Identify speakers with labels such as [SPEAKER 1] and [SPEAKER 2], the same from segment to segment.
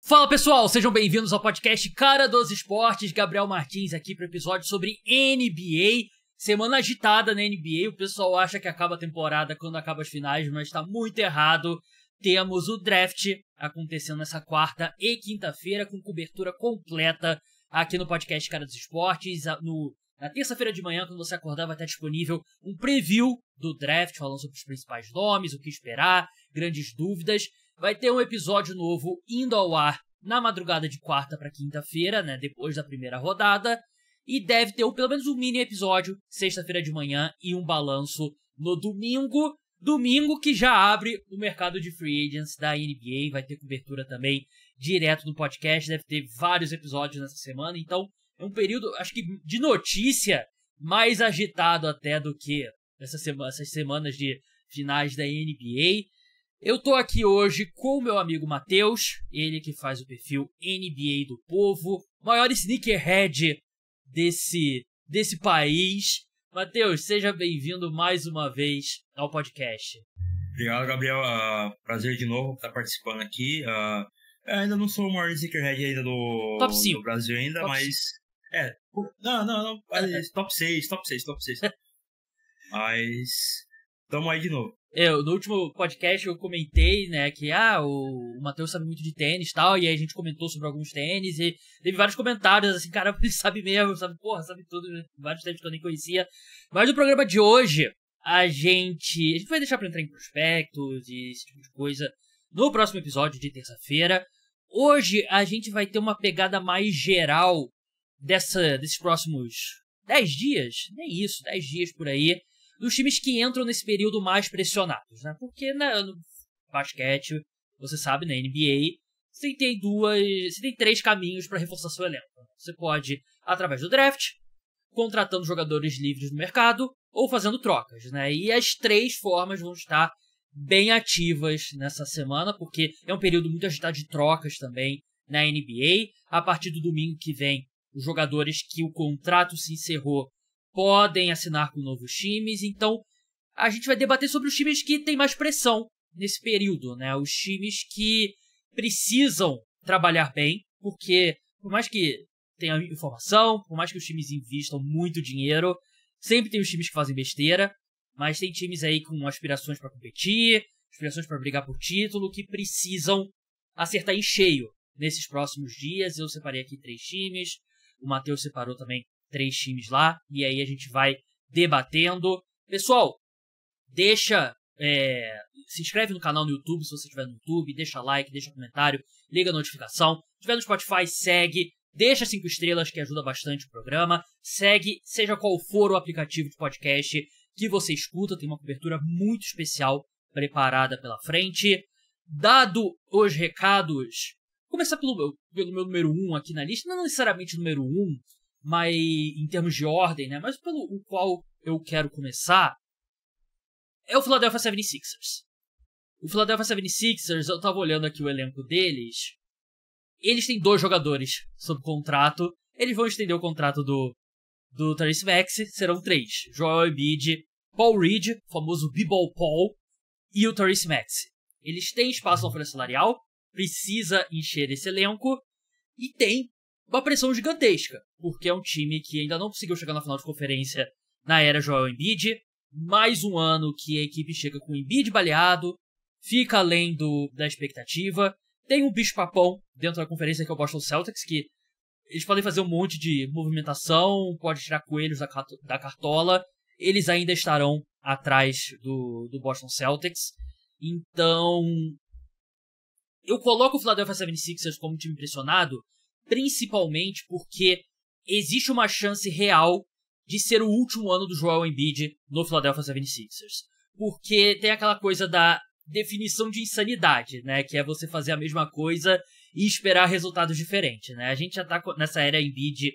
[SPEAKER 1] Fala pessoal, sejam bem-vindos ao podcast Cara dos Esportes. Gabriel Martins aqui para o episódio sobre NBA. Semana agitada na NBA, o pessoal acha que acaba a temporada quando acaba as finais, mas está muito errado. Temos o draft acontecendo nessa quarta e quinta-feira com cobertura completa aqui no podcast Cara dos Esportes. Na terça-feira de manhã, quando você acordar, vai estar disponível um preview do draft, falando sobre os principais nomes, o que esperar, grandes dúvidas. Vai ter um episódio novo indo ao ar na madrugada de quarta para quinta-feira, né, depois da primeira rodada. E deve ter pelo menos um mini episódio, sexta-feira de manhã, e um balanço no domingo. Domingo que já abre o mercado de free agents da NBA. Vai ter cobertura também direto no podcast. Deve ter vários episódios nessa semana. Então é um período, acho que de notícia, mais agitado até do que essas semanas de finais da NBA. Eu tô aqui hoje com o meu amigo Matheus, ele que faz o perfil NBA do Povo, maior sneakerhead desse país. Matheus, seja bem-vindo mais uma vez ao podcast.
[SPEAKER 2] Obrigado, Gabriel. Prazer de novo estar participando aqui. Ainda não sou o maior sneakerhead ainda do Brasil ainda,
[SPEAKER 1] top
[SPEAKER 2] mas... 5. Não. Top 6. Mas... Tamo aí de novo.
[SPEAKER 1] No último podcast eu comentei, né, que o Matheus sabe muito de tênis e tal, e aí a gente comentou sobre alguns tênis, e teve vários comentários, assim, cara, ele sabe mesmo, sabe tudo, vários tênis que eu nem conhecia. Mas no programa de hoje, a gente vai deixar pra entrar em prospectos e esse tipo de coisa no próximo episódio de terça-feira. Hoje a gente vai ter uma pegada mais geral desses próximos 10 dias, nem isso, 10 dias por aí, dos times que entram nesse período mais pressionados, né? Porque no basquete, você sabe, na NBA, você tem 3 caminhos para reforçar seu elenco. Você pode, através do draft, contratando jogadores livres no mercado, ou fazendo trocas, né? E as 3 formas vão estar bem ativas nessa semana, porque é um período muito agitado de trocas também na NBA. A partir do domingo que vem, os jogadores que o contrato se encerrou podem assinar com novos times, então a gente vai debater sobre os times que têm mais pressão nesse período, né? Os times que precisam trabalhar bem, porque por mais que tenha informação, por mais que os times investam muito dinheiro, sempre tem os times que fazem besteira, mas tem times aí com aspirações para competir, aspirações para brigar por título, que precisam acertar em cheio nesses próximos dias. Eu separei aqui 3 times, o Matheus separou também 3 times lá, e aí a gente vai debatendo. Pessoal, se inscreve no canal no YouTube, se você estiver no YouTube, deixa like, deixa comentário, liga a notificação. Se estiver no Spotify, segue, deixa 5 estrelas que ajuda bastante o programa, segue, seja qual for o aplicativo de podcast que você escuta, tem uma cobertura muito especial preparada pela frente. Dado os recados, vou começar pelo meu número 1 aqui na lista, não necessariamente o número 1, mas em termos de ordem, né? Mas pelo qual eu quero começar é o Philadelphia 76ers. O Philadelphia 76ers, eu tava olhando aqui o elenco deles. Eles têm 2 jogadores sob contrato. Eles vão estender o contrato do Tyrese Maxey. Serão 3. Joel Embiid, Paul Reed, o famoso B-Ball Paul, e o Tyrese Maxey. Eles têm espaço na folha salarial, precisa encher esse elenco, e tem uma pressão gigantesca, porque é um time que ainda não conseguiu chegar na final de conferência na era Joel Embiid. Mais um ano que a equipe chega com o Embiid baleado, fica além da expectativa. Tem um bicho-papão dentro da conferência que é o Boston Celtics, que eles podem fazer um monte de movimentação, pode tirar coelhos da cartola, eles ainda estarão atrás do Boston Celtics. Então, eu coloco o Philadelphia 76ers como um time pressionado, principalmente porque existe uma chance real de ser o último ano do Joel Embiid no Philadelphia 76ers. Porque tem aquela coisa da definição de insanidade, né? Que é você fazer a mesma coisa e esperar resultados diferentes, né? A gente já tá nessa era Embiid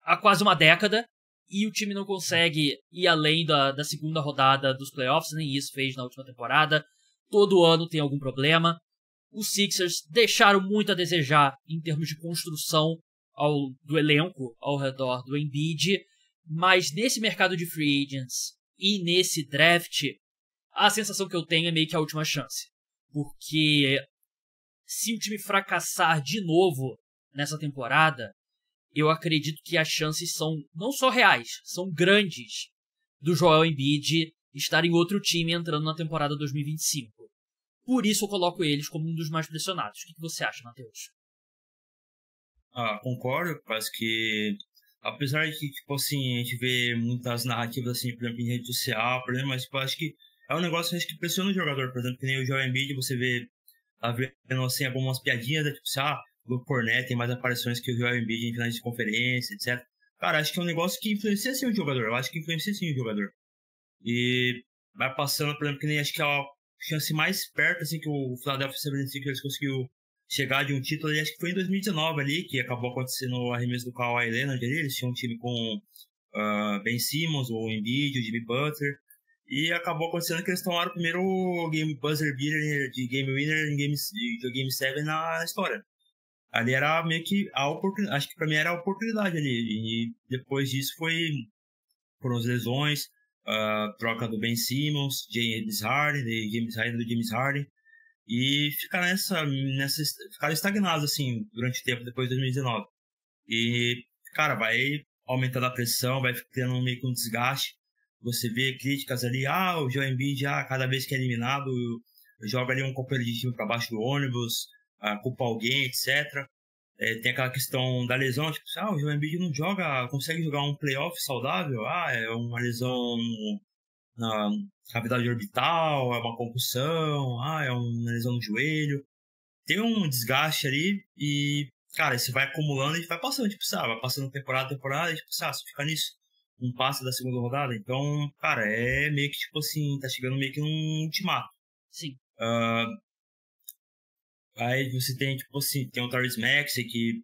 [SPEAKER 1] há quase uma década e o time não consegue ir além da segunda rodada dos playoffs, nem isso fez na última temporada. Todo ano tem algum problema. Os Sixers deixaram muito a desejar em termos de construção do elenco ao redor do Embiid, mas nesse mercado de free agents e nesse draft, a sensação que eu tenho é meio que a última chance. Porque se o time fracassar de novo nessa temporada, eu acredito que as chances são não só reais, são grandes do Joel Embiid estar em outro time entrando na temporada 2025. Por isso eu coloco eles como um dos mais pressionados. O que você acha, Matheus?
[SPEAKER 2] Concordo. Parece que, apesar de que, tipo assim, a gente vê muitas narrativas, assim, por exemplo, em rede social, por exemplo, mas tipo, acho que é um negócio que pressiona o jogador. Por exemplo, que nem o Joel Embiid, você tá vendo, assim, algumas piadinhas, né, tipo, o Luke Cornette tem mais aparições que o Joel Embiid em finais de conferência, etc. Cara, acho que é um negócio que influencia sim o jogador. Eu acho que influencia sim o jogador. E vai passando, por exemplo, que nem acho que a chance mais perto, assim, que o Philadelphia 76ers conseguiu chegar de um título ali, acho que foi em 2019 ali, que acabou acontecendo o arremesso do Kawhi Leonard ali. Eles tinham um time com Ben Simmons, o Embiid, o Jimmy Butler. E acabou acontecendo que eles tomaram o primeiro buzzer beater de game winner em Game 7 na história. Ali era meio que a oportunidade, acho que pra mim era a oportunidade ali. E depois disso foram as lesões, troca do Ben Simmons, James Harden, do James Harden. E ficaram ficaram estagnados, assim, durante o tempo depois de 2019. E, cara, vai aumentando a pressão, vai tendo meio que um desgaste. Você vê críticas ali, o Joel Embiid cada vez que é eliminado, joga ali um companheiro de time para baixo do ônibus, culpa alguém, etc. Tem aquela questão da lesão, tipo, o Joel Embiid não consegue jogar um playoff saudável, é uma lesão na cavidade orbital, é uma concussão, é uma lesão no joelho. Tem um desgaste ali e, cara, isso vai acumulando e vai passando, tipo, vai passando temporada, e, tipo, se ficar nisso, não passa da segunda rodada. Então, cara, é meio que, tipo assim, tá chegando meio que num ultimato.
[SPEAKER 1] Sim.
[SPEAKER 2] Aí você tem, tipo assim, tem o Tyrese Maxey que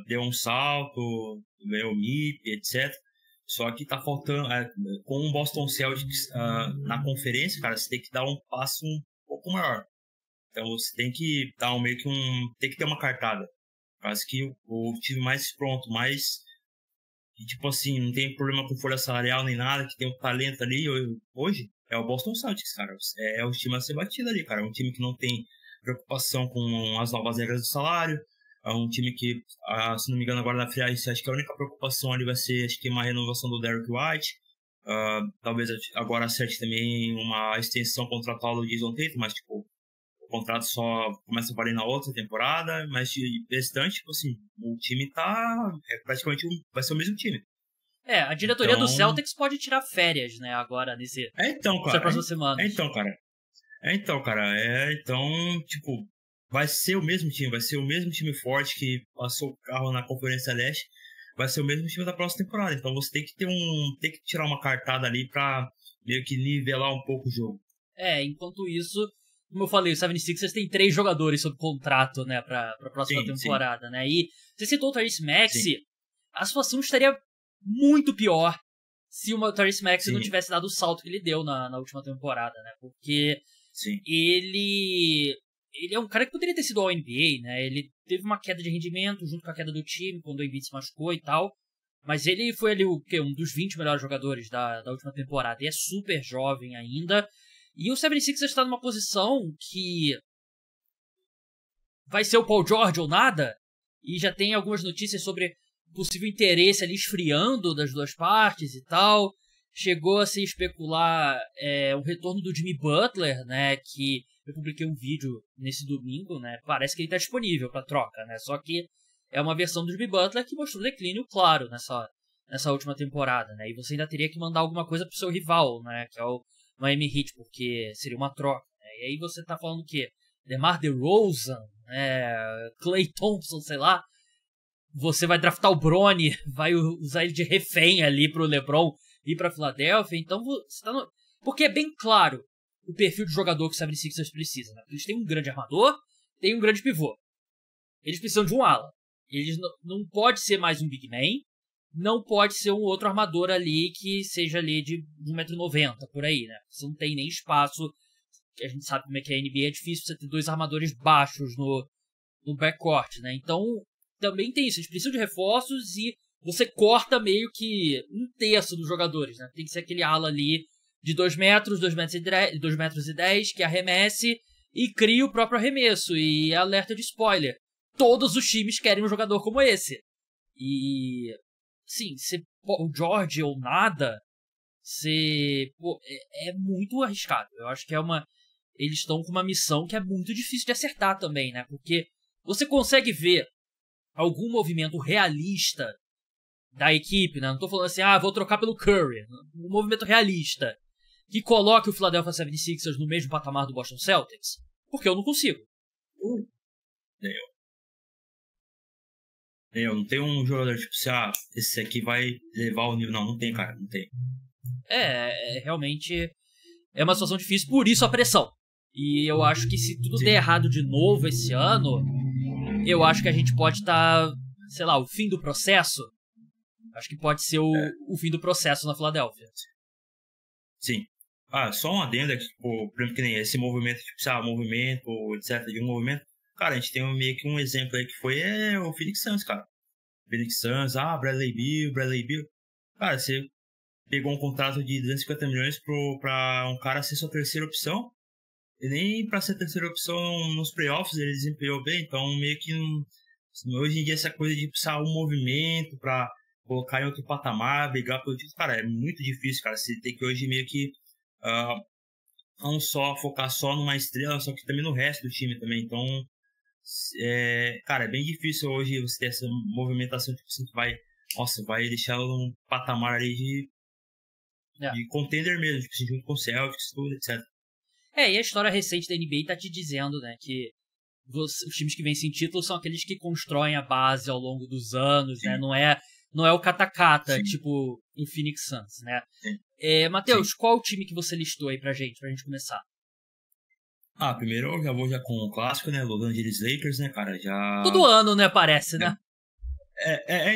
[SPEAKER 2] deu um salto, ganhou o MIP, etc. Só que tá faltando, com o Boston Celtics na conferência, cara, você tem que dar um passo um pouco maior. Então você tem que dar tem que ter uma cartada. Quase que o time mais pronto, que, tipo assim, não tem problema com folha salarial nem nada, que tem o talento ali hoje, é o Boston Celtics, cara. É o time a ser batido ali, cara. É um time que não tem preocupação com as novas regras do salário. É um time que, se não me engano, agora na free agency, acho que a única preocupação ali vai ser, acho que uma renovação do Derrick White. Talvez agora acerte também uma extensão contratual do Jason Tatum, mas, tipo, o contrato só começa a valer na outra temporada, mas de restante, tipo assim, o time praticamente vai ser o mesmo time.
[SPEAKER 1] A diretoria do Celtics pode tirar férias, né, agora nessa próxima semana.
[SPEAKER 2] Então, cara, então, tipo, vai ser o mesmo time forte que passou o carro na Conferência Leste, vai ser o mesmo time da próxima temporada. Então você tem que tirar uma cartada ali pra meio que nivelar um pouco o jogo.
[SPEAKER 1] Enquanto isso, como eu falei, o 76ers tem 3 jogadores sob contrato, né, pra próxima temporada, né, e você citou o Tyrese Maxey, a situação estaria muito pior se o Tyrese Maxey não tivesse dado o salto que ele deu na última temporada, né, porque ele é um cara que poderia ter sido ao NBA, né, ele teve uma queda de rendimento junto com a queda do time, quando o Embiid se machucou e tal, mas ele foi ali um dos 20 melhores jogadores da última temporada, e é super jovem ainda. E o 76ers está numa posição que vai ser o Paul George ou nada, e já tem algumas notícias sobre possível interesse ali esfriando das duas partes e tal. Chegou a se especular o retorno do Jimmy Butler, né, que eu publiquei um vídeo nesse domingo, né, parece que ele está disponível para troca, né, só que é uma versão do Jimmy Butler que mostrou declínio claro nessa última temporada, né, e você ainda teria que mandar alguma coisa pro seu rival, né, que é o Miami Heat, porque seria uma troca, né? E aí você tá falando o quê? DeMar DeRozan, Klay Thompson, sei lá. Você vai draftar o Bronny, vai usar ele de refém ali pro LeBron ir pra Filadélfia. Então você tá no... Porque é bem claro o perfil de jogador que o 76ers precisa, né? Eles têm um grande armador, tem um grande pivô. Eles precisam de um ala. Eles não pode ser mais um big man, não pode ser um outro armador ali que seja ali de 1,90 m por aí, né? Você não tem nem espaço, que a gente sabe como é que a NBA é difícil você ter 2 armadores baixos no backcourt, né? Então, também tem isso, eles precisam de reforços e você corta meio que 1/3 dos jogadores, né? Tem que ser aquele ala ali de 2 metros, 2 metros e 10, que arremesse e cria o próprio arremesso. E alerta de spoiler. Todos os times querem um jogador como esse. E, sim, o George ou nada, é muito arriscado. Eu acho que eles estão com uma missão que é muito difícil de acertar também, né? Porque você consegue ver algum movimento realista da equipe, né? Não tô falando assim, vou trocar pelo Curry. Um movimento realista que coloque o Philadelphia 76ers no mesmo patamar do Boston Celtics. Porque eu não consigo.
[SPEAKER 2] Eu não tenho um jogador tipo assim, esse aqui vai levar o nível. Não tem, cara, não tem.
[SPEAKER 1] Realmente é uma situação difícil, por isso a pressão. E eu acho que se tudo der errado de novo esse ano, eu acho que a gente pode estar, sei lá, o fim do processo. Acho que pode ser o fim do processo na Filadélfia.
[SPEAKER 2] Sim. Só um adendo aqui, por exemplo, que nem esse movimento, tipo, movimento, etc, de um movimento. Cara, a gente tem meio que um exemplo aí que foi o Phoenix Suns, cara. Phoenix Suns, Bradley Beal. Cara, você pegou um contrato de 250 milhões pra um cara ser sua terceira opção. E nem pra ser terceira opção nos playoffs ele desempenhou bem. Então, meio que hoje em dia essa coisa de precisar um movimento pra colocar em outro patamar, brigar pelo título, cara, é muito difícil, cara. Você tem que hoje meio que não só focar só numa estrela, só que também no resto do time também. Então, cara, é bem difícil hoje você ter essa movimentação tipo assim, que vai deixar num patamar ali de contender mesmo, tipo assim, junto com o Celtics, tudo, etc.
[SPEAKER 1] E a história recente da NBA tá te dizendo, né, que os times que vencem títulos são aqueles que constroem a base ao longo dos anos, né, não é o catacata, tipo o Phoenix Suns, né. Matheus, qual o time que você listou aí pra gente começar?
[SPEAKER 2] Primeiro eu já vou com o clássico, né, Los Angeles Lakers, né, cara, já...
[SPEAKER 1] Todo ano, né, parece, né?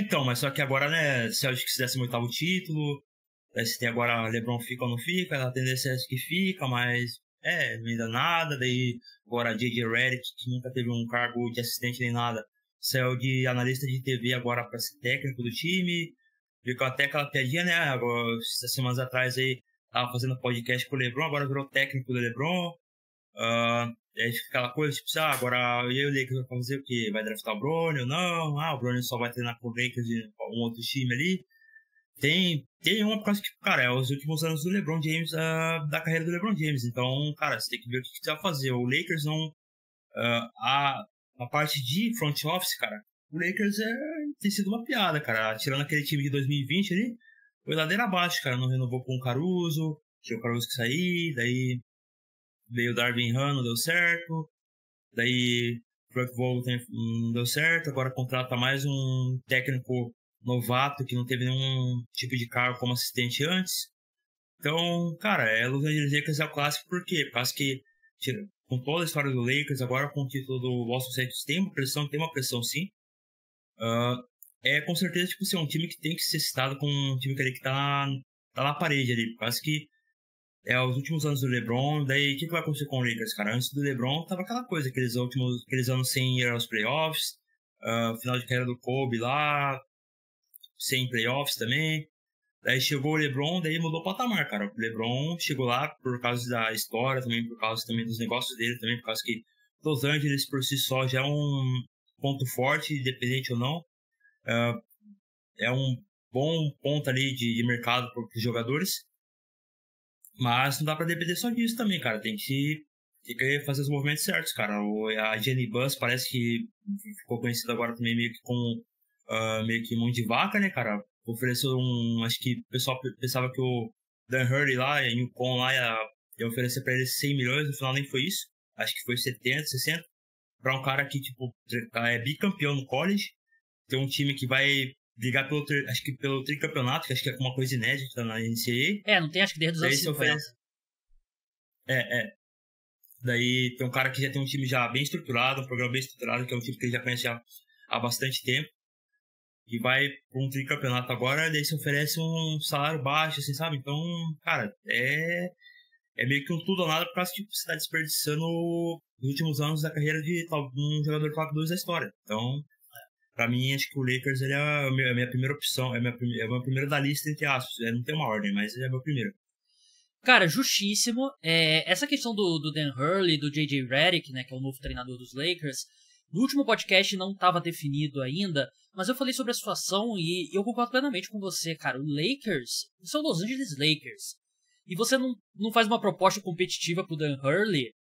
[SPEAKER 2] Então, mas só que agora, né, Celtics 18º título, se tem agora LeBron fica ou não fica, a tendência é que fica, mas não ainda nada, daí agora J.J. Redick, que nunca teve um cargo de assistente nem nada, saiu de analista de TV agora para ser técnico do time, ficou até aquela piadinha, né, agora, essas semanas atrás aí, tava fazendo podcast com o LeBron, agora virou técnico do LeBron, aí fica aquela coisa, tipo, agora eu e o Lakers vão fazer o quê? Vai draftar o Bronny ou não? O Bronny só vai treinar com o Lakers e um outro time ali. Tem uma coisa que, cara, é os últimos anos do LeBron James, da carreira do LeBron James. Então, cara, você tem que ver o que você vai fazer. O Lakers não... a parte de front office, cara, o Lakers tem sido uma piada, cara. Tirando aquele time de 2020 ali, foi ladeira abaixo, cara. Não renovou com o Caruso, tinha o Caruso que sair, daí veio o Darvin Ham, não deu certo. Daí Frank Vogel não deu certo. Agora contrata mais um técnico novato que não teve nenhum tipo de cargo como assistente antes. Então, cara, Los Angeles Lakers é o clássico por quê? Por causa que, com toda a história do Lakers, agora com o título do Boston Celtics, tem uma pressão sim. Com certeza, tipo assim, um time que tem que ser citado com um time que tá na parede ali, por causa que os últimos anos do LeBron, daí o que vai acontecer com o Lakers, cara? Antes do LeBron tava aquela coisa, aqueles anos sem ir aos playoffs, final de carreira do Kobe lá, sem playoffs também. Daí chegou o LeBron, daí mudou o patamar, cara. O LeBron chegou lá por causa da história, também por causa também dos negócios dele, também por causa que Los Angeles por si só já é um ponto forte, independente ou não. É um bom ponto ali de mercado para os jogadores. Mas não dá pra depender só disso também, cara. Tem que fazer os movimentos certos, cara. A Jenny Buss parece que ficou conhecida agora também meio que como meio que mão de vaca, né, cara? Ofereceu acho que o pessoal pensava que o Dan Hurley lá, em Yukon lá, ia oferecer pra ele 100 milhões, no final nem foi isso. Acho que foi 70, 60. Pra um cara que, tipo, é bicampeão no college, tem um time que vai brigar pelo tricampeonato, que acho que é uma coisa inédita na NCAA.
[SPEAKER 1] Não tem, acho que desde os anos 50.
[SPEAKER 2] Daí tem um cara que já tem um time já bem estruturado, um programa bem estruturado, que é um time que ele já conhece há bastante tempo. E vai para um tricampeonato agora, daí se oferece um salário baixo, assim, sabe? Então, cara, é meio que um tudo ou nada, por causa que você tá desperdiçando os últimos anos da carreira de um jogador top 2 da história. Então, pra mim, acho que o Lakers ele é a minha primeira opção, é o meu primeiro da lista, entre aspas. Não tem uma ordem, mas ele é o meu primeiro.
[SPEAKER 1] Cara, justíssimo. Essa questão do Dan Hurley, do J.J. Redick, né, que é o novo treinador dos Lakers, no último podcast não estava definido ainda, mas eu falei sobre a situação e eu concordo plenamente com você, cara. O Lakers, são Los Angeles Lakers, e você não faz uma proposta competitiva pro Dan Hurley,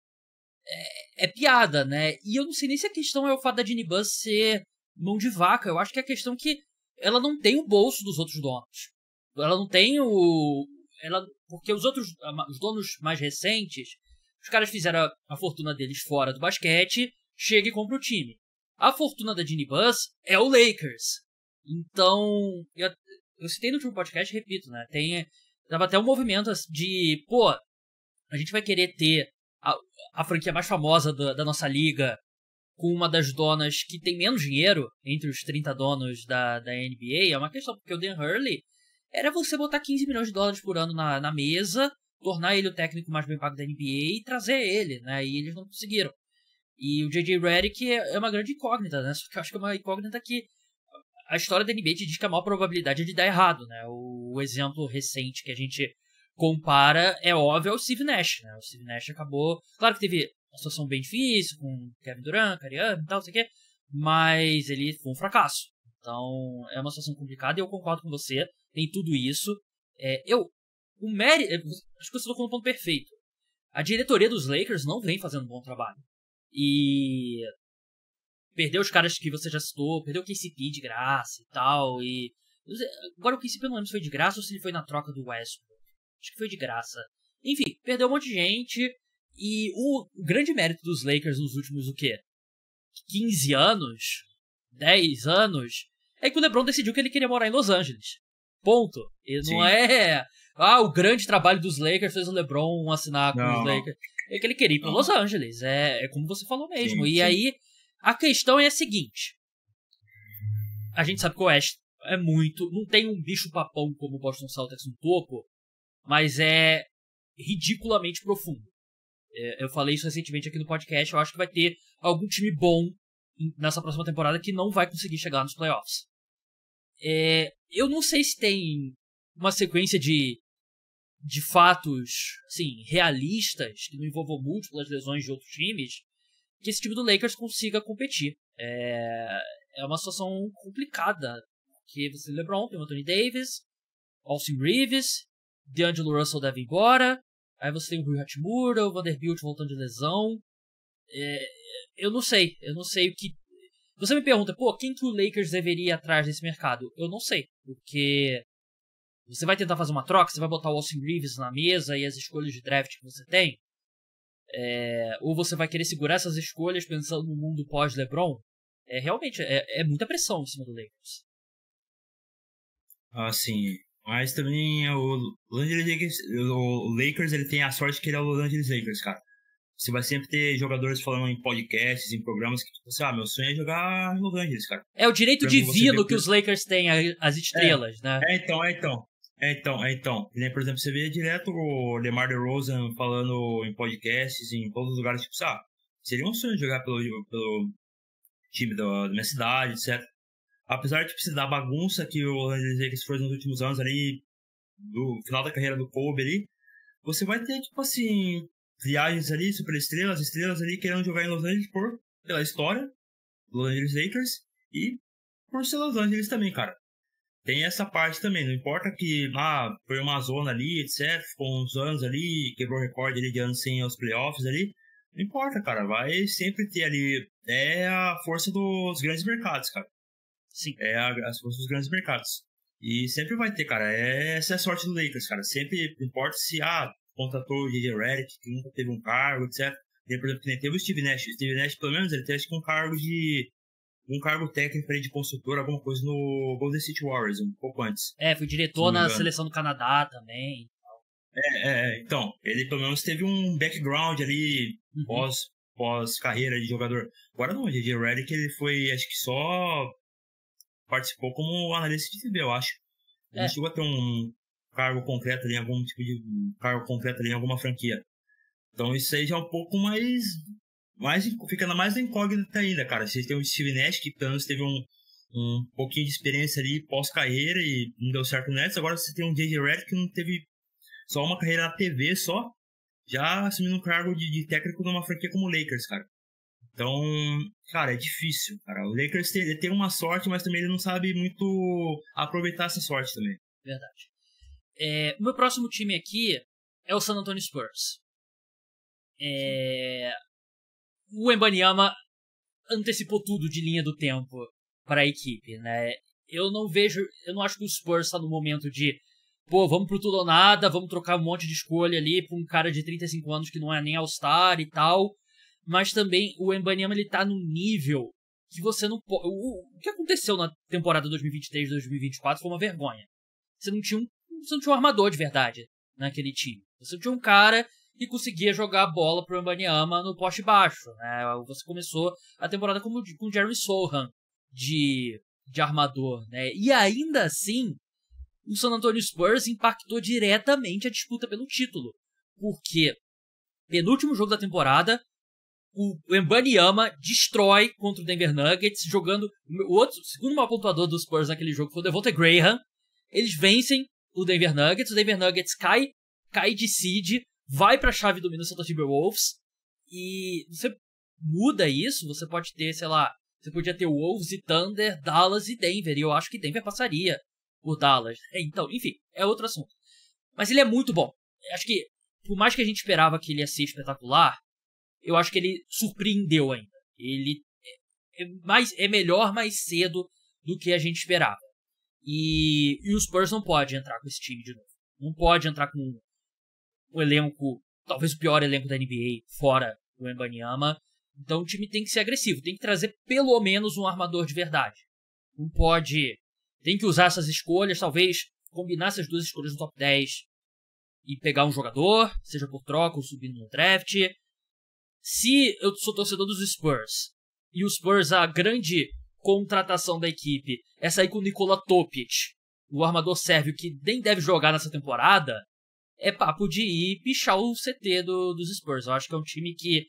[SPEAKER 1] é piada, né? E eu não sei nem se a questão é o fato da Jeanie Buss ser mão de vaca. Eu acho que é a questão que ela não tem o bolso dos outros donos. Ela não tem porque os donos mais recentes, os caras fizeram a fortuna deles fora do basquete, chega e compra o time. A fortuna da Jeanie Buss é o Lakers. Então, eu citei no último podcast e repito, né? Tava até um movimento de, pô, a gente vai querer ter a franquia mais famosa da nossa liga com uma das donas que tem menos dinheiro entre os 30 donos da NBA. É uma questão, porque o Dan Hurley era você botar 15 milhões de dólares por ano na mesa, tornar ele o técnico mais bem pago da NBA e trazer ele, né? E eles não conseguiram. E o J.J. Redick é uma grande incógnita, né? Só que eu acho que é uma incógnita que a história da NBA te diz que a maior probabilidade é de dar errado, né? O exemplo recente que a gente compara é óbvio, é o Steve Nash, né? O Steve Nash acabou... Claro que teve uma situação bem difícil com Kevin Durant, Kyrie Irving e tal, não sei o quê, mas ele foi um fracasso. Então, é uma situação complicada e eu concordo com você, tem tudo isso. O mérito... Acho que você tocou no ponto perfeito. A diretoria dos Lakers não vem fazendo um bom trabalho. E... Perdeu os caras que você já citou, perdeu o KCP de graça e tal, e... Agora o KCP eu não lembro se foi de graça ou se ele foi na troca do Westbrook. Acho que foi de graça. Enfim, perdeu um monte de gente. E o grande mérito dos Lakers nos últimos, 15 anos? 10 anos? É que o LeBron decidiu que ele queria morar em Los Angeles. Ponto. Ele não é... o grande trabalho dos Lakers fez o LeBron assinar com os Lakers. É que ele queria ir para Los Angeles. É como você falou mesmo.
[SPEAKER 2] Sim,
[SPEAKER 1] e aí, a questão é a seguinte. A gente sabe que o Oeste é muito... Não tem um bicho-papão como o Boston Celtics no topo, mas é ridiculamente profundo. Eu falei isso recentemente aqui no podcast. Eu acho que vai ter algum time bom nessa próxima temporada que não vai conseguir chegar nos playoffs. Eu não sei se tem uma sequência de fatos assim, realistas, que não envolvam múltiplas lesões de outros times, que esse time do Lakers consiga competir. É uma situação complicada, porque você tem LeBron, tem o Anthony Davis, Austin Reeves, D'Angelo Russell deve ir embora, aí você tem o Rui Hachimura, o Vanderbilt voltando de lesão. Eu não sei o que... Você me pergunta, quem que o Lakers deveria ir atrás desse mercado? Eu não sei, porque você vai tentar fazer uma troca, você vai botar o Austin Reeves na mesa e as escolhas de draft que você tem, ou você vai querer segurar essas escolhas pensando no mundo pós-LeBron. Realmente, é muita pressão em cima do Lakers.
[SPEAKER 2] Sim. Mas também o Lakers, ele tem a sorte que ele é o Los Angeles Lakers, cara. Você vai sempre ter jogadores falando em podcasts, em programas que, tipo assim, meu sonho é jogar em Los Angeles, cara.
[SPEAKER 1] É o direito divino que os Lakers têm às estrelas, né?
[SPEAKER 2] Então. Por exemplo, você vê direto o DeMar DeRozan falando em podcasts, em todos os lugares, tipo, seria um sonho jogar pelo time da minha cidade, etc. Apesar de precisar da bagunça que o Los Angeles Lakers fez nos últimos anos ali, do final da carreira do Kobe ali, você vai ter, tipo assim, viagens ali, estrelas ali querendo jogar em Los Angeles pela história do Los Angeles Lakers e por ser Los Angeles também, cara. Tem essa parte também, não importa que foi uma zona ali, etc, ficou uns anos ali, quebrou o recorde ali de anos sem ir aos playoffs ali, não importa, cara, vai sempre ter ali, a força dos grandes mercados, cara.
[SPEAKER 1] Sim.
[SPEAKER 2] As forças dos grandes mercados. E sempre vai ter, cara. Essa é a sorte do Lakers, cara. Sempre, não importa se, contratou o J.J. Redick, que nunca teve um cargo, etc. Ele, por exemplo, que nem teve o Steve Nash. O Steve Nash, pelo menos, ele teve um cargo técnico ali de consultor, alguma coisa no Golden State Warriors, um pouco antes.
[SPEAKER 1] Foi diretor na seleção do Canadá também.
[SPEAKER 2] Então, ele pelo menos teve um background ali, pós-carreira de jogador. Agora não, o J.J. Redick, ele foi, acho que só... participou como analista de TV, eu acho. Ele chegou a ter um cargo concreto ali, algum tipo de cargo concreto ali em alguma franquia. Então isso aí já é um pouco mais fica mais incógnita ainda, cara. Você tem o Steve Nash, que pelo menos teve um pouquinho de experiência ali pós-carreira e não deu certo no Nets. Agora você tem um J.J. Redick que não teve... só uma carreira na TV só, já assumindo um cargo de técnico numa franquia como o Lakers, cara. Então, cara, é difícil, cara. O Lakers ele tem uma sorte, mas também ele não sabe muito aproveitar essa sorte também.
[SPEAKER 1] Verdade. O meu próximo time aqui é o San Antonio Spurs. O Wembanyama antecipou tudo de linha do tempo para a equipe, né? Eu não acho que o Spurs está no momento de, vamos pro tudo ou nada, vamos trocar um monte de escolha ali pra um cara de 35 anos que não é nem All-Star e tal. Mas também o Wembanyama, ele tá num nível que você não pode... O que aconteceu na temporada 2023-2024 foi uma vergonha. Você não tinha um armador de verdade naquele time. Você tinha um cara que conseguia jogar a bola pro Wembanyama no poste baixo, né? Você começou a temporada com o Jeremy Sohan de armador, né? E ainda assim, o San Antonio Spurs impactou diretamente a disputa pelo título. Porque, penúltimo jogo da temporada, o Wembanyama destrói contra o Denver Nuggets, jogando... O segundo maior pontuador dos Spurs naquele jogo foi o Devontae Graham. Eles vencem o Denver Nuggets cai de seed, vai pra chave do Minnesota Timberwolves, e você muda isso, você pode ter, sei lá, você podia ter Wolves e Thunder, Dallas e Denver, e eu acho que Denver passaria por Dallas. Então, enfim, é outro assunto. Mas ele é muito bom. Acho que, por mais que a gente esperava que ele ia ser espetacular, eu acho que ele surpreendeu ainda. Ele é melhor mais cedo do que a gente esperava. E o Spurs não pode entrar com esse time de novo. Não pode entrar com o elenco, talvez o pior elenco da NBA, fora o Wembanyama. Então o time tem que ser agressivo, tem que trazer pelo menos um armador de verdade. Não pode... Tem que usar essas escolhas, talvez combinar essas duas escolhas no top 10 e pegar um jogador, seja por troca ou subindo no draft. Se eu sou torcedor dos Spurs, e o Spurs, a grande contratação da equipe é sair com o Nikola Topic, o armador sérvio que nem deve jogar nessa temporada, é papo de ir pichar o CT dos Spurs. Eu acho que é um time que,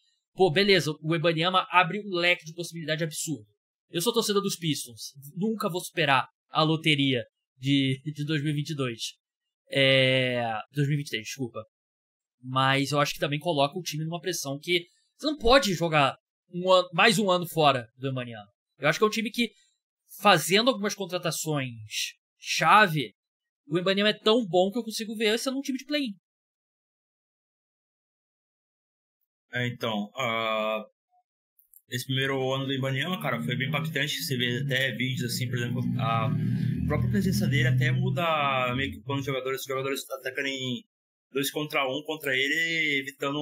[SPEAKER 1] beleza, o Wembanyama abre um leque de possibilidade absurdo. Eu sou torcedor dos Pistons, nunca vou superar a loteria de 2022. 2023, desculpa. Mas eu acho que também coloca o time numa pressão que você não pode jogar mais um ano fora do Wembanyama. Eu acho que é um time que, fazendo algumas contratações chave, o Wembanyama é tão bom que eu consigo ver sendo um time de play-in.
[SPEAKER 2] Então, esse primeiro ano do Wembanyama, cara, foi bem impactante. Você vê até vídeos assim, por exemplo, a própria presença dele até muda meio que quando os jogadores atacam em 2 contra 1 contra ele, evitando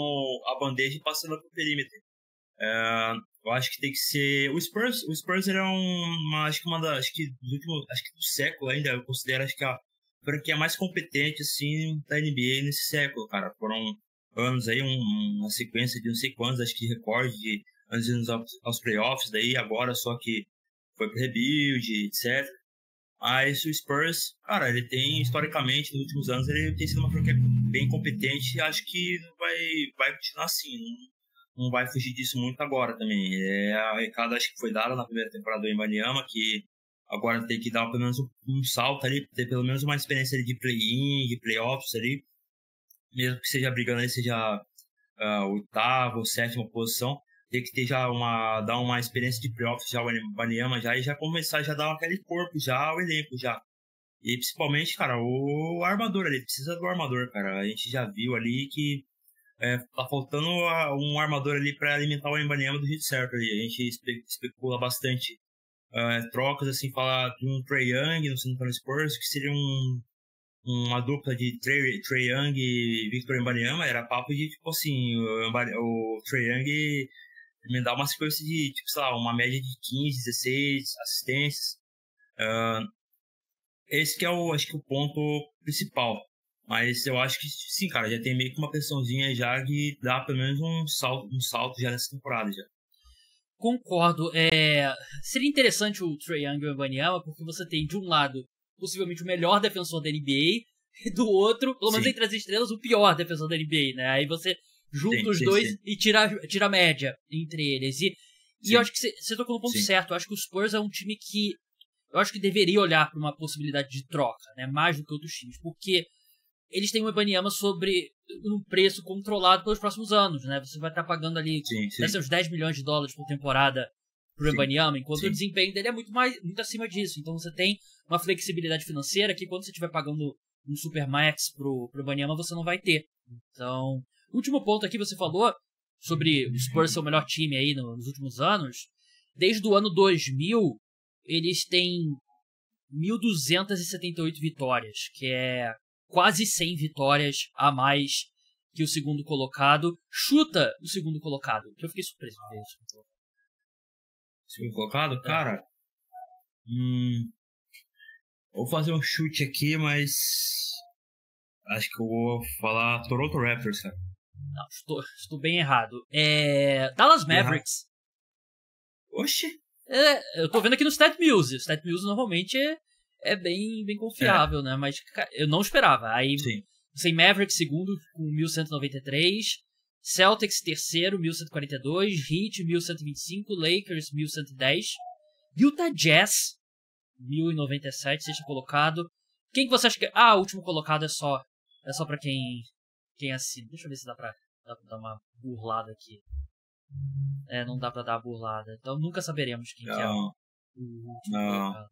[SPEAKER 2] a bandeja e passando pro perímetro. Eu acho que tem que ser... O Spurs ele é acho que do século ainda, eu considero, acho que a franquia mais competente, assim, da NBA nesse século, cara. Foram anos aí, uma sequência de não sei quantos, acho que recorde de anos indo aos playoffs, daí agora só que foi pro rebuild, etc. Mas o Spurs, cara, ele tem, historicamente, nos últimos anos, ele tem sido uma franquia bem competente e acho que vai continuar assim, não vai fugir disso muito agora também. A recada, acho que foi dada na primeira temporada do Wembanyama, que agora tem que dar pelo menos um salto ali, ter pelo menos uma experiência ali de play-in, de playoffs ali, mesmo que seja brigando ali, seja oitava ou sétima posição, tem que ter dar uma experiência de playoffs já o Wembanyama já, e já começar já dar aquele corpo já ao elenco já. E principalmente, cara, o armador ali, precisa do armador, cara. A gente já viu ali que tá faltando um armador ali para alimentar o Wembanyama do jeito certo ali. A gente especula bastante trocas, assim, falar de um Trae Young no San Antonio Spurs, que seria uma dupla de Trae Young e Victor Wembanyama. Era papo de, tipo assim, o Trae Young me dá uma sequência de, tipo, sei lá, uma média de 15, 16 assistências. Esse que é acho que o ponto principal. Mas eu acho que sim, cara, já tem meio que uma pressãozinha já que dá pelo menos um salto já nessa temporada já.
[SPEAKER 1] Concordo. Seria interessante o Trae Young e o Wembanyama, porque você tem, de um lado, possivelmente o melhor defensor da NBA, e do outro, pelo menos entre as estrelas, o pior defensor da NBA, né? Aí você junta os dois e tira a média entre eles. E eu acho que você tocou no ponto certo. Eu acho que o Spurs é um time que eu acho que deveria olhar para uma possibilidade de troca, né? Mais do que outros times. Porque eles têm o Wembanyama sobre um preço controlado pelos próximos anos, né? Você vai estar pagando ali seus $10 milhões por temporada pro Wembanyama, enquanto o desempenho dele é muito acima disso. Então você tem uma flexibilidade financeira que quando você estiver pagando um Supermax pro Wembanyama, você não vai ter. Então, último ponto aqui, você falou sobre o Spurs ser o melhor time aí nos últimos anos. Desde o ano 2000, eles têm 1.278 vitórias, que é quase 100 vitórias a mais que o segundo colocado. Chuta o segundo colocado, que eu fiquei surpreso com isso.
[SPEAKER 2] Segundo colocado? Cara, vou fazer um chute aqui, mas acho que eu vou falar Toronto Raptors, cara.
[SPEAKER 1] Não, estou bem errado. Dallas Mavericks.
[SPEAKER 2] Oxi!
[SPEAKER 1] Eu tô vendo aqui no StatMuse. O StatMuse normalmente é bem confiável, né? Mas eu não esperava. Aí, sem Mavericks segundo com 1.193, Celtics terceiro, 1.142, Heat 1.125, Lakers 1.110, Utah Jazz 1.097, sexto colocado. Quem que você acha que... o último colocado é só pra quem assina. Deixa eu ver se dá pra dar uma burlada aqui. Não dá pra dar uma burlada. Então nunca saberemos quem que é o último colocado.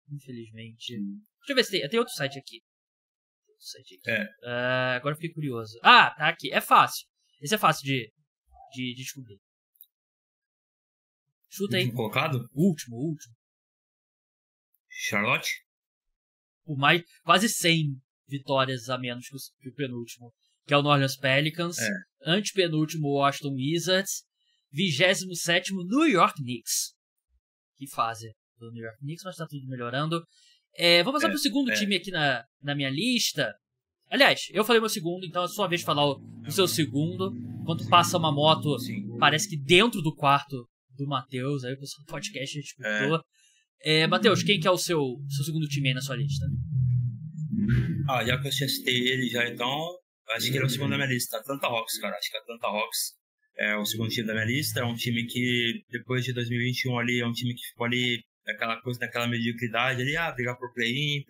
[SPEAKER 1] Infelizmente. Deixa eu ver se tem outro site aqui. Agora eu fiquei curioso. Tá aqui. É fácil. Esse é fácil de descobrir. Chuta aí.
[SPEAKER 2] Último colocado?
[SPEAKER 1] Último.
[SPEAKER 2] Charlotte?
[SPEAKER 1] Por mais quase 100 vitórias a menos que o penúltimo, que é o New Orleans Pelicans. Antepenúltimo, Washington Wizards. 27º, New York Knicks. Que fase do New York Knicks, mas tá tudo melhorando. Vamos passar pro segundo time aqui na minha lista. Aliás, eu falei meu segundo, então é sua vez de falar o seu segundo. Enquanto passa uma moto, parece que dentro do quarto do Matheus, aí o pessoal do podcast escutou. Matheus, quem que é o seu segundo time aí na sua lista?
[SPEAKER 2] Já que eu citei ele já, então acho que ele é o segundo da minha lista. Atlanta Hawks, cara. Acho que Atlanta Hawks é o segundo time da minha lista. É um time que depois de 2021 ali, é um time que ficou ali aquela coisa, daquela mediocridade ali, brigar por play-in,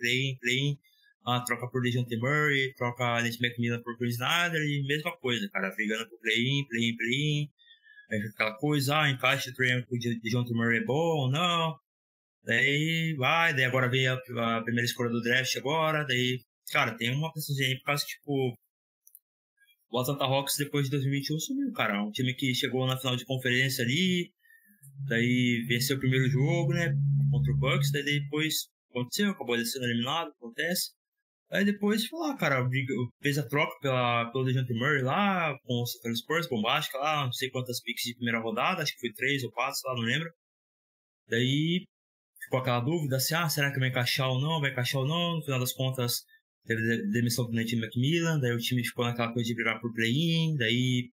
[SPEAKER 2] troca por DeJounte Murray, troca Nate McMillan por Chris Snyder e mesma coisa, cara, brigando por play-in, aí fica aquela coisa, encaixe do treino com o DeJounte Murray é bom ou não, daí agora vem a primeira escolha do draft agora, daí, cara, tem uma pessoa aí por causa que, tipo, o Atlanta Hawks depois de 2021 sumiu, cara, um time que chegou na final de conferência ali, daí venceu o primeiro jogo, né, contra o Bucks, daí depois aconteceu, acabou sendo eliminado, acontece. Aí depois, cara, fez a troca pelo DeJounte Murray lá, com o San Antonio Spurs, bombástica lá, não sei quantas picks de primeira rodada, acho que foi 3 ou 4, sei lá, não lembro. Daí ficou aquela dúvida, assim, será que vai encaixar ou não, no final das contas teve demissão do Nate McMillan, daí o time ficou naquela coisa de brigar por play-in, daí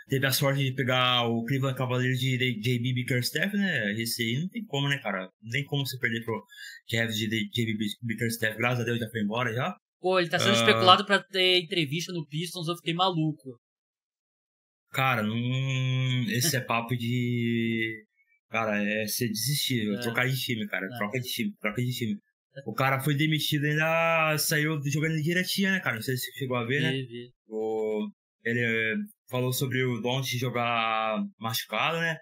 [SPEAKER 2] teve a sorte de pegar o Cleveland Cavaliers de JB Bickerstaff, né? Esse aí não tem como, né, cara? Não tem como você perder pro Cavs de JB Bickerstaff. Graças a Deus já foi embora já.
[SPEAKER 1] Pô, ele tá sendo especulado pra ter entrevista no Pistons, eu fiquei maluco.
[SPEAKER 2] Cara, esse é papo de... Cara, você desistir, trocar de time, cara. Troca de time. O cara foi demitido e ainda saiu jogando direitinho, né, cara? Não sei se você chegou a ver, né? Ele falou sobre o Doncic jogar machucado, né?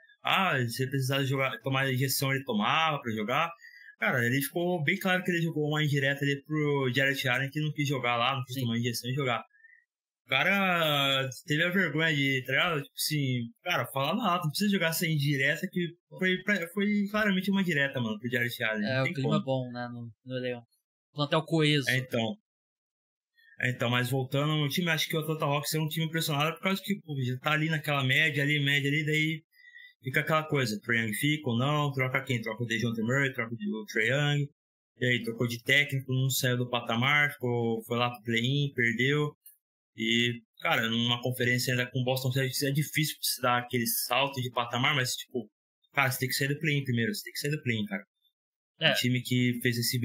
[SPEAKER 2] Se precisar tomar injeção, ele tomava pra jogar. Cara, ele ficou bem claro que ele jogou uma indireta ali pro Jarrett Allen, que não quis jogar lá, não quis tomar injeção e jogar. O cara teve a vergonha de, tipo assim, cara, fala nada, não precisa jogar essa indireta, que foi claramente uma direta, mano, pro Jarrett Allen.
[SPEAKER 1] O clima é bom, né, no Leão. Plantel coeso.
[SPEAKER 2] Então, mas voltando ao time, acho que o Atlanta Hawks é um time impressionado por causa que já tá ali naquela média ali, daí fica aquela coisa, Trae Young fica ou não, troca quem? Troca o DeJounte Murray, troca o Trae Young, e aí trocou de técnico, não saiu do patamar, foi lá pro play-in, perdeu, e, cara, numa conferência ainda com o Boston Celtics é difícil você dar aquele salto de patamar, mas, tipo, cara, você tem que sair do play-in primeiro, cara. O time que fez esse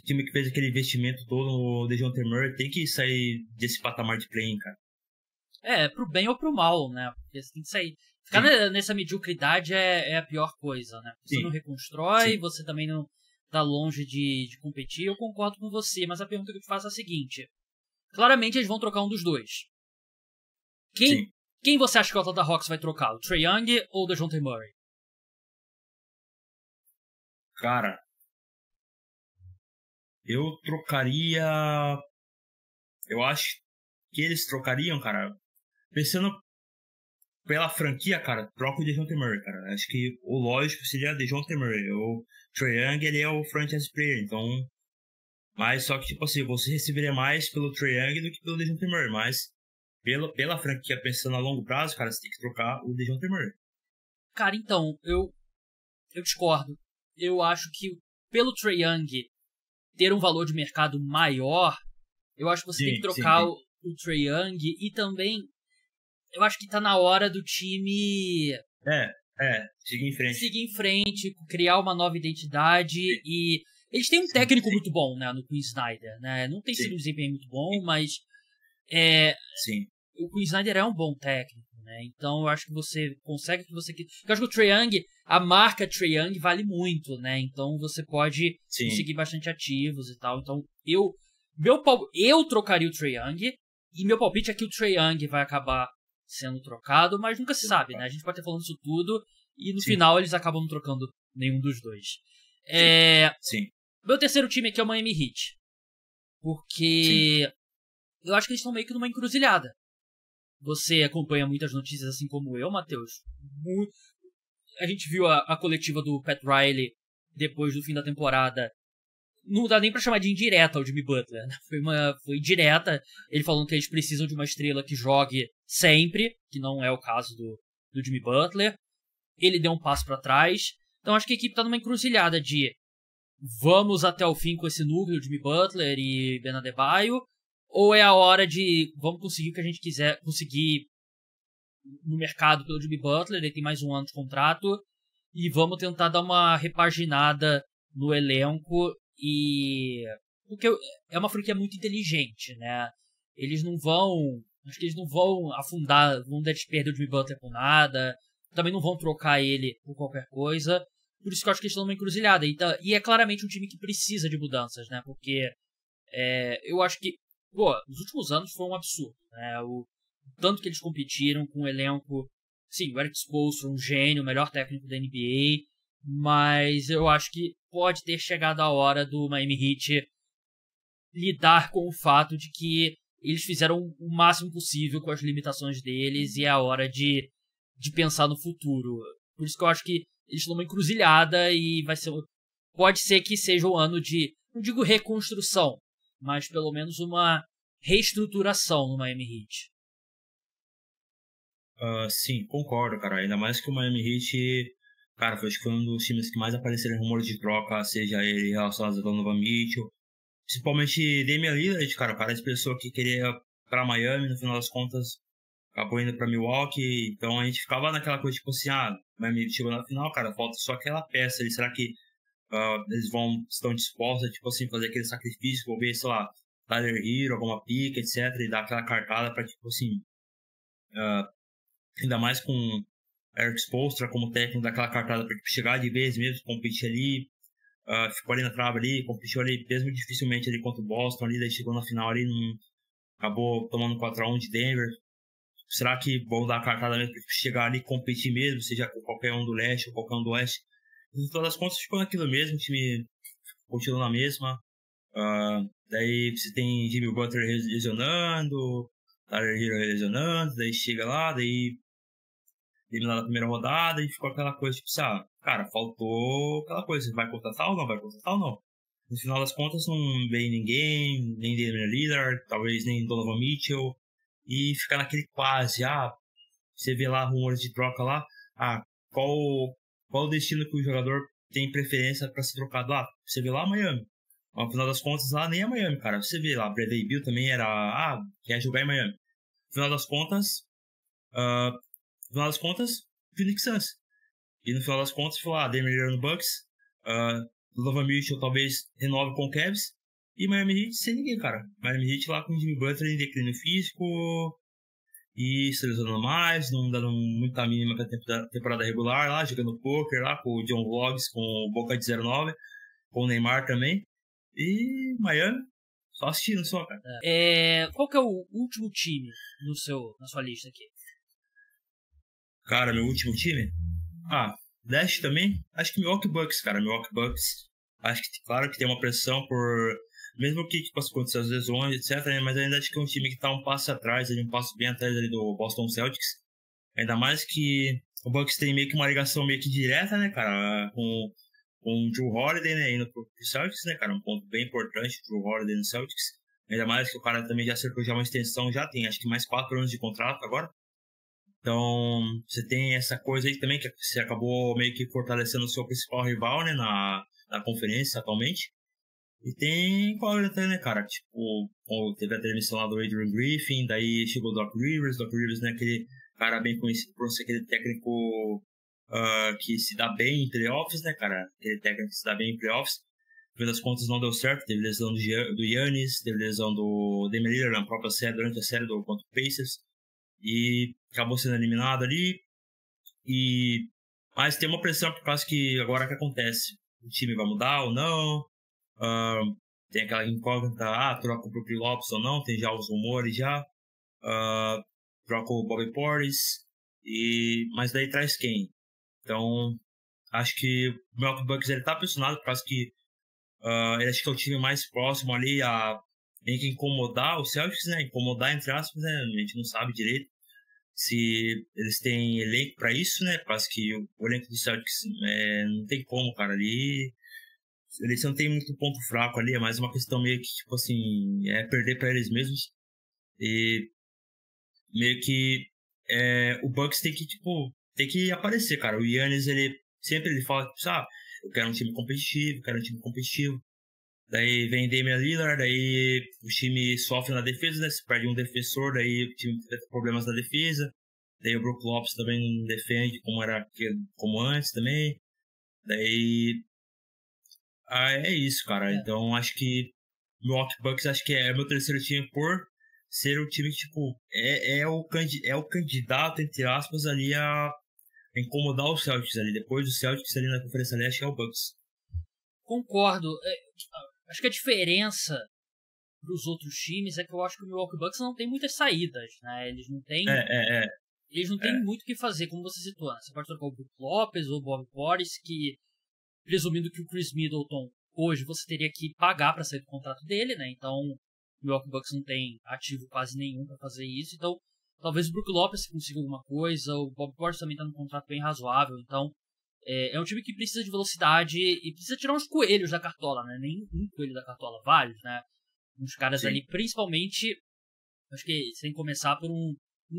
[SPEAKER 2] time que fez aquele investimento todo no DeJounte Murray tem que sair desse patamar de play-in, cara.
[SPEAKER 1] Pro bem ou pro mal, né? Porque você tem que sair. Ficar nessa mediocridade é a pior coisa, né? Você não reconstrói, você também não tá longe de competir, eu concordo com você, mas a pergunta que eu te faço é a seguinte. Claramente eles vão trocar um dos dois. Quem você acha que o Atlanta Hawks vai trocar? O Trae Young ou o DeJounte Murray?
[SPEAKER 2] Cara, eu trocaria... Eu acho que eles trocariam, cara. Pensando pela franquia, cara, troca o DeJounte Murray, cara. Acho que o lógico seria DeJounte Murray. O Trae Young, ele é o franchise player, então... Mas só que, tipo assim, você receberia mais pelo Trae Young do que pelo DeJounte Murray. Mas pela franquia, pensando a longo prazo, cara, você tem que trocar o DeJounte Murray.
[SPEAKER 1] Cara, então, eu discordo. Eu acho que pelo Trae Young ter um valor de mercado maior, eu acho que você tem que trocar o Trae Young e também eu acho que tá na hora do time seguir em frente, criar uma nova identidade e eles têm um técnico muito bom, né, no Quinn Snyder, né? Não tem sido um desempenho muito bom, mas o Quinn Snyder é um bom técnico, né? Então eu acho que você consegue o que você quer. Eu acho que o Trae Young, a marca Trae Young vale muito, né? Então você pode conseguir bastante ativos e tal. Então eu trocaria o Trae Young e meu palpite é que o Trae Young vai acabar sendo trocado, mas nunca se sabe, né? A gente pode estar falando isso tudo e no final eles acabam não trocando nenhum dos dois. Meu terceiro time aqui é o Miami Heat. Porque eu acho que eles estão meio que numa encruzilhada. Você acompanha muitas notícias assim como eu, Matheus. A gente viu a coletiva do Pat Riley depois do fim da temporada. Não dá nem pra chamar de indireta ao Jimmy Butler, né? Foi direta, ele falando que eles precisam de uma estrela que jogue sempre, que não é o caso do Jimmy Butler. Ele deu um passo pra trás. Então acho que a equipe tá numa encruzilhada de vamos até o fim com esse núcleo, Jimmy Butler e Ben Adebayo, ou é a hora de vamos conseguir o que a gente quiser conseguir no mercado pelo Jimmy Butler, ele tem mais um ano de contrato, e vamos tentar dar uma repaginada no elenco. Porque é uma franquia muito inteligente, né? Acho que eles não vão afundar, vão perder o Jimmy Butler por nada, também não vão trocar ele por qualquer coisa, por isso que eu acho que eles estão numa encruzilhada, e é claramente um time que precisa de mudanças, né? Porque eu acho que, os últimos anos foi um absurdo, né? O tanto que eles competiram com o elenco, sim, o Eric Spoelstra, um gênio, o melhor técnico da NBA, mas eu acho que pode ter chegado a hora do Miami Heat lidar com o fato de que eles fizeram o máximo possível com as limitações deles e é a hora de pensar no futuro. Por isso que eu acho que eles estão numa encruzilhada e pode ser que seja o ano de, não digo reconstrução, mas pelo menos uma reestruturação no Miami Heat.
[SPEAKER 2] Sim, concordo, cara. Ainda mais que o Miami Heat, cara, acho que foi um dos times que mais apareceram em rumores de troca, seja ele relacionado a Donovan Mitchell, principalmente Damian Lillard, cara. Parece pessoa que queria ir pra Miami, no final das contas acabou indo pra Milwaukee, então a gente ficava naquela coisa tipo assim, Miami chegou na final, cara, falta só aquela peça ali. Será que eles estão dispostos a, tipo assim, fazer aquele sacrifício, ou ver, sei lá, Tyler Hero, alguma pica, etc, e dar aquela cartada pra, tipo assim, ainda mais com Eric Spoelstra como técnico, daquela cartada pra, tipo, chegar de vez mesmo, competir ali, ficou ali na trave ali, competiu ali, mesmo dificilmente ali contra o Boston ali, daí chegou na final ali, acabou tomando 4-1 de Denver. Será que vão dar a cartada mesmo pra chegar ali e competir mesmo, seja com qualquer um do leste ou qualquer um do oeste? No final das contas ficou naquilo mesmo, o time continuou na mesma. Daí você tem Jimmy Butler lesionando, Tyler Hero lesionando, daí chega lá, daí eliminado na primeira rodada e ficou aquela coisa tipo, cara, faltou aquela coisa, vai contratar ou não, vai contratar ou não? No final das contas não veio ninguém, nem Damian Lillard, talvez nem Donovan Mitchell, e fica naquele quase, você vê lá rumores de troca lá, qual o destino que o jogador tem preferência para ser trocado lá? Você vê lá Miami. Mas no final das contas lá nem é Miami, cara. Você vê lá, Bradley Beal também era, quer jogar em Miami. No final das contas, Phoenix Suns. E no final das contas, foi lá, Damian Lillard no Bucks, Donovan Mitchell talvez renove com o Cavs, e Miami Heat sem ninguém, cara. Miami Heat lá com o Jimmy Butler em declínio físico e selecionando mais, não dando muita mínima pra temporada regular lá, jogando poker lá com o John Vlogs, com o Boca de 09. com o Neymar também. E Miami, só assistindo só, cara.
[SPEAKER 1] Qual que é o último time na sua lista aqui?
[SPEAKER 2] Cara, meu último time? Dash também? Acho que Milwaukee Bucks, cara. Milwaukee Bucks. Acho que, claro, que tem uma pressão por... Mesmo que, tipo, acontecer as lesões, etc, né? Mas ainda acho que é um time que tá um passo atrás, um passo bem atrás ali do Boston Celtics. Ainda mais que o Bucks tem meio que uma ligação meio que direta, né, cara? Com o Jrue Holiday, né, indo pro Celtics, né, cara? Um ponto bem importante, Jrue Holiday no Celtics. Ainda mais que o cara também já acertou já uma extensão, já tem, acho que mais 4 anos de contrato agora. Então, você tem essa coisa aí também, que você acabou meio que fortalecendo o seu principal rival, né, na conferência atualmente. E tem incógnita, né, cara? Tipo, teve a transmissão lá do Adrian Griffin, daí chegou o Doc Rivers, né, aquele cara bem conhecido por ser aquele técnico que se dá bem em playoffs, né, cara? Aquele técnico que se dá bem em playoffs. No fim das contas não deu certo, teve lesão do Giannis, teve lesão do Damian Lillard na própria série, durante a série do contra o Pacers. E acabou sendo eliminado ali. Mas tem uma pressão por causa que agora o que acontece? O time vai mudar ou não? Tem aquela incógnita, troca o Brook Lopes ou não? Tem já os rumores já. Troca o Bobby Portis. Mas daí traz quem? Então, acho que o Milwaukee Bucks ele tá pressionado por causa que ele acho que é o time mais próximo ali a meio que incomodar o Celtics, né? Incomodar entre aspas, né? A gente não sabe direito se eles têm elenco pra isso, né? Por causa que o elenco do Celtics não tem como, cara, ali. Eles não tem muito ponto fraco ali, é mais uma questão meio que, tipo assim, perder pra eles mesmos. E meio que o Bucks tem que, tipo, tem que aparecer, cara. O Giannis, ele sempre fala, tipo, eu quero um time competitivo, Daí vem Damian Lillard, daí o time sofre na defesa, né? Se perde um defensor, daí o time tem problemas na defesa. Daí o Brook Lopes também não defende como antes também. Daí é isso, cara. Então acho que o Milwaukee Bucks acho que é meu terceiro time por ser o time que, tipo, é o candidato, entre aspas, ali a incomodar o Celtics ali. Depois do Celtics ali na Conferência Leste é o Bucks.
[SPEAKER 1] Concordo. Acho que a diferença pros outros times é que eu acho que o Milwaukee Bucks não tem muitas saídas, né? Eles não têm eles não têm muito o que fazer, como você citou, né? Você pode trocar o Brook Lopes ou o Bobby Portis, que, presumindo que o Chris Middleton hoje você teria que pagar para sair do contrato dele, né? Então o Milwaukee Bucks não tem ativo quase nenhum para fazer isso, então talvez o Brook Lopes consiga alguma coisa, o Bobby Portis também tá num contrato bem razoável, então é um time que precisa de velocidade e precisa tirar uns coelhos da cartola, né? Nem um coelho da cartola, vários, né? Uns caras
[SPEAKER 2] Sim.
[SPEAKER 1] ali, principalmente, acho que você tem que começar por um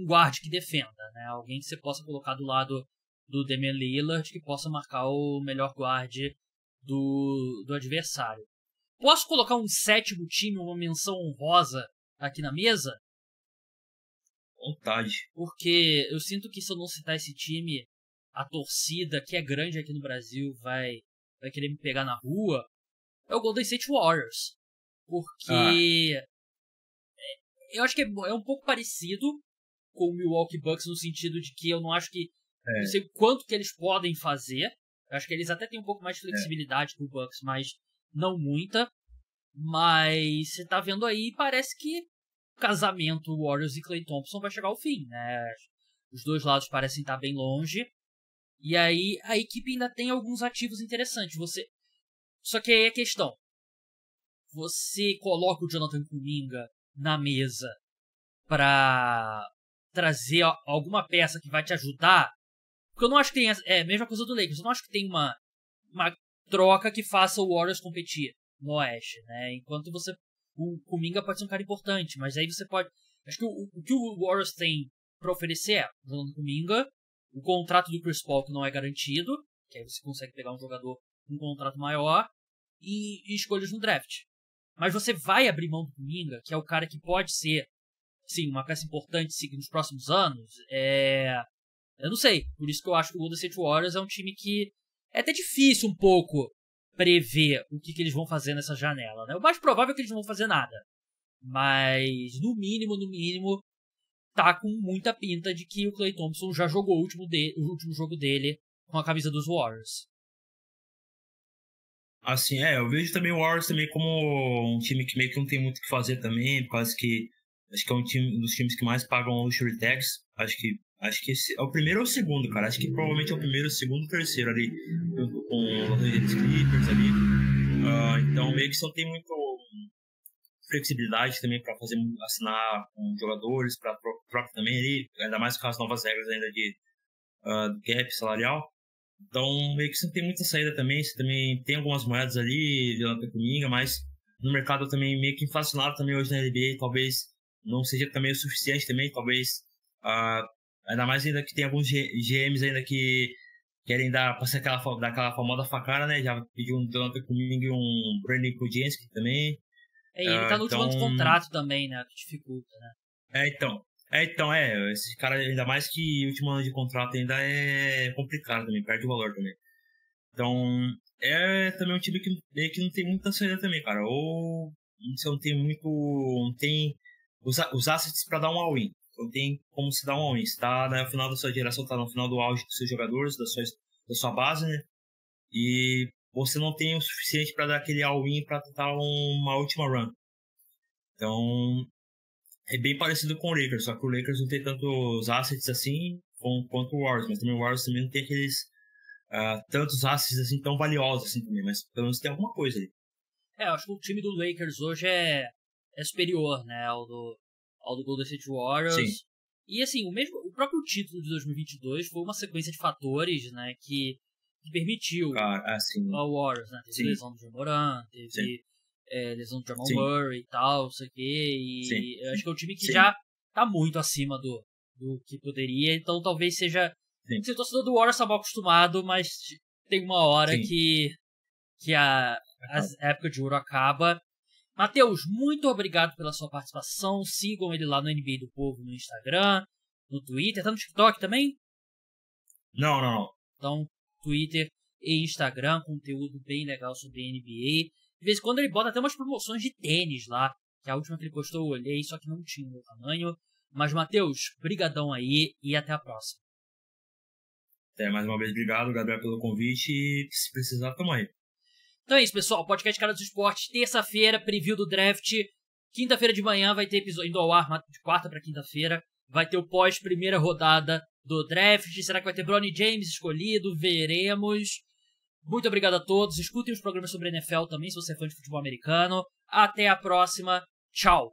[SPEAKER 1] guarde que defenda, né? Alguém que você possa colocar do lado do Damian Lillard, que possa marcar o melhor guarde do adversário. Posso colocar um sétimo time, uma menção honrosa aqui na mesa?
[SPEAKER 2] Vontade.
[SPEAKER 1] Porque eu sinto que se eu não citar esse time, a torcida, que é grande aqui no Brasil, vai querer me pegar na rua. É o Golden State Warriors. Porque eu acho que é um pouco parecido com o Milwaukee Bucks no sentido de que eu não acho que... Não sei quanto que eles podem fazer. Eu acho que eles até têm um pouco mais de flexibilidade que o Bucks, mas não muita. Mas você tá vendo aí, parece que o casamento Warriors e Klay Thompson vai chegar ao fim, né? Os dois lados parecem estar bem longe. E aí a equipe ainda tem alguns ativos interessantes. Só que aí é a questão. Você coloca o Jonathan Kuminga na mesa pra trazer alguma peça que vai te ajudar. Porque eu não acho que tem... a mesma coisa do Lakers. Eu não acho que tem uma troca que faça o Warriors competir no Oeste, né? Enquanto o Kuminga pode ser um cara importante, mas aí você pode... Acho que o que o Warriors tem pra oferecer é o Jonathan Kuminga, o contrato do Chris Paul que não é garantido, que aí você consegue pegar um jogador com um contrato maior, e escolhas no draft. Mas você vai abrir mão do Kuminga, que é o cara que pode ser, sim, uma peça importante nos próximos anos. Eu não sei. Por isso que eu acho que o Golden State Warriors é um time que é até difícil um pouco prever o que eles vão fazer nessa janela, né? O mais provável é que eles não vão fazer nada. Mas, no mínimo, tá com muita pinta de que o Klay Thompson já jogou o último jogo dele com a camisa dos Warriors.
[SPEAKER 2] Assim, eu vejo também o Warriors também como um time que meio que não tem muito o que fazer também, por causa que acho que é um dos times que mais pagam luxury tax. Acho que esse é o primeiro ou o segundo, cara. Acho que provavelmente é o primeiro, o segundo e o terceiro ali, junto com os Los Angeles Clippers ali. Então meio que você não tem muito flexibilidade também para assinar com jogadores, para troca também ali, ainda mais com as novas regras ainda do cap salarial. Então, meio que você não tem muita saída também. Você também tem algumas moedas ali, Jonathan Kuminga, mas no mercado também meio que inflacionado também hoje na NBA. Talvez não seja também o suficiente também. Talvez, ainda mais ainda que tem alguns GMs ainda que querem passar daquela famosa facada, né? Já pediu um Jonathan Kuminga e um Brandon Kudinsky também.
[SPEAKER 1] E ele tá no último ano de contrato também, né? Que dificulta, né?
[SPEAKER 2] Esse cara, ainda mais que o último ano de contrato ainda é complicado também, perde o valor também. Então, também um time que meio que não tem muita saída também, cara. Ou você não tem muito. Não tem os assets pra dar um all-in. Não tem como se dar um all-in. Você tá no final da sua geração, tá no final do auge dos seus jogadores, da sua base, né? E você não tem o suficiente pra dar aquele all-in pra tentar uma última run. Então, é bem parecido com o Lakers, só que o Lakers não tem tantos assets assim quanto o Warriors, mas também o Warriors também não tem aqueles tantos assets assim tão valiosos assim também, mas pelo menos tem alguma coisa ali.
[SPEAKER 1] Eu acho que o time do Lakers hoje é superior, né, ao do Golden State Warriors.
[SPEAKER 2] Sim.
[SPEAKER 1] E assim, o próprio título de 2022 foi uma sequência de fatores, né, que permitiu ao Warriors, né, teve lesão do Jamoran, teve lesão do Jamal Murray e tal, não sei o quê, e eu acho que é um time que já tá muito acima do que poderia, então talvez seja... O torcedor do Warriors tá mal acostumado, mas tem uma hora que a época de ouro acaba. Matheus, muito obrigado pela sua participação, sigam ele lá no NBA do Povo no Instagram, no Twitter, tá no TikTok também?
[SPEAKER 2] Não.
[SPEAKER 1] Então, Twitter e Instagram, conteúdo bem legal sobre NBA. De vez em quando ele bota até umas promoções de tênis lá, que a última que ele postou eu olhei, só que não tinha o meu tamanho. Mas, Matheus, brigadão aí e até a próxima.
[SPEAKER 2] Mais uma vez, obrigado, Gabriel, pelo convite e se precisar, tamo aí.
[SPEAKER 1] Então é isso, pessoal. Podcast Cara dos Esportes, terça-feira, preview do draft. Quinta-feira de manhã vai ter episódio indo ao ar, de quarta pra quinta-feira. Vai ter o pós-primeira rodada do draft. Será que vai ter Bronny James escolhido? Veremos. Muito obrigado a todos. Escutem os programas sobre NFL também, se você é fã de futebol americano. Até a próxima. Tchau.